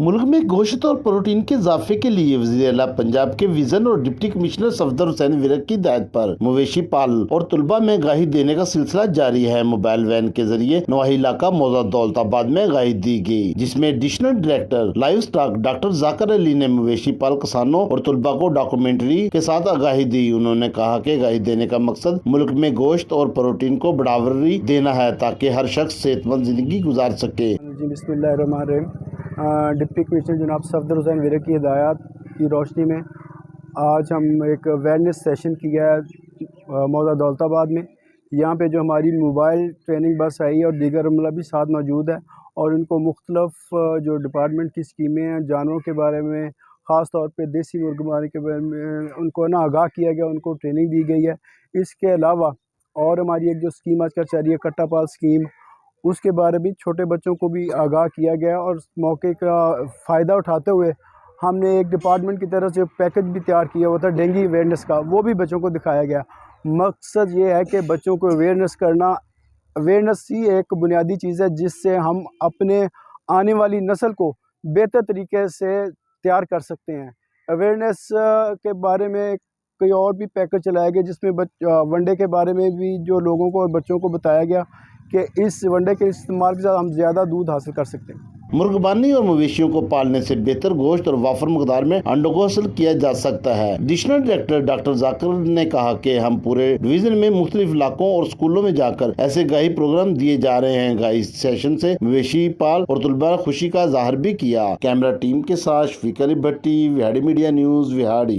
मुल्क में गोश्त और प्रोटीन के इजाफे के लिए वज़ीर आला पंजाब के विजन और डिप्टी कमिश्नर सफदर हुसैन विरक की हिदायत पर मवेशी पाल और तुलबा में आगाही देने का सिलसिला जारी है। मोबाइल वैन के जरिए नवाही इलाका मौजा दौलताबाद में आगाही दी गई, जिसमें additional director live stock doctor Zakir Ali ने मवेशी पाल किसानों और तुलबा को डॉक्यूमेंट्री के साथ आगाही दी। उन्होंने कहा कि आगाही देने का मकसद मुल्क में गोश्त और प्रोटीन को बढ़ावा देना है ताकि हर शख्स सेहतमंद जिंदगी गुजार सके। डिप्टी कमिश्नर जनाब सफदर हुसैन विरक की हिदायत की रोशनी में आज हम एक अवेयरनेस सेशन किया है मौजा दौलताबाद में। यहाँ पे जो हमारी मोबाइल ट्रेनिंग बस आई और दीगर अमला भी साथ मौजूद है और उनको मुख्तलिफ जो डिपार्टमेंट की स्कीमें हैं जानवरों के बारे में, ख़ास तौर पे देसी मुर्गमारी के बारे में उनको आगाह किया गया, उनको ट्रेनिंग दी गई है। इसके अलावा और हमारी एक जो स्कीम आजकल चल रही है कट्टा पाल स्कीम, उसके बारे में छोटे बच्चों को भी आगाह किया गया और मौके का फ़ायदा उठाते हुए हमने एक डिपार्टमेंट की तरफ से पैकेज भी तैयार किया हुआ था डेंगू अवेयरनेस का, वो भी बच्चों को दिखाया गया। मकसद ये है कि बच्चों को अवेयरनेस करना, अवेयरनेस ही एक बुनियादी चीज़ है जिससे हम अपने आने वाली नस्ल को बेहतर तरीके से तैयार कर सकते हैं। अवेयरनेस के बारे में कई और भी पैकेज चलाया गया जिसमें वनडे के बारे में भी जो लोगों को और बच्चों को बताया गया कि इस वनडे के इस्तेमाल के साथ हम ज़्यादा दूध हासिल कर सकते हैं। मुर्गबानी और मवेशियों को पालने से बेहतर गोश्त और वाफर मकदार में अंडों को हासिल किया जा सकता है। एडिशनल डायरेक्टर डॉक्टर जाकिर ने कहा कि हम पूरे डिवीजन में मुख्तलिफ इलाकों और स्कूलों में जाकर ऐसे आगाही प्रोग्राम दिए जा रहे हैं। आगाही सेशन से मवेशी पाल और तुलबा खुशी का इज़हार भी किया। कैमरा टीम के साथ शफीक अली भट्टी, विहाड़ी मीडिया न्यूज़, विहाड़ी।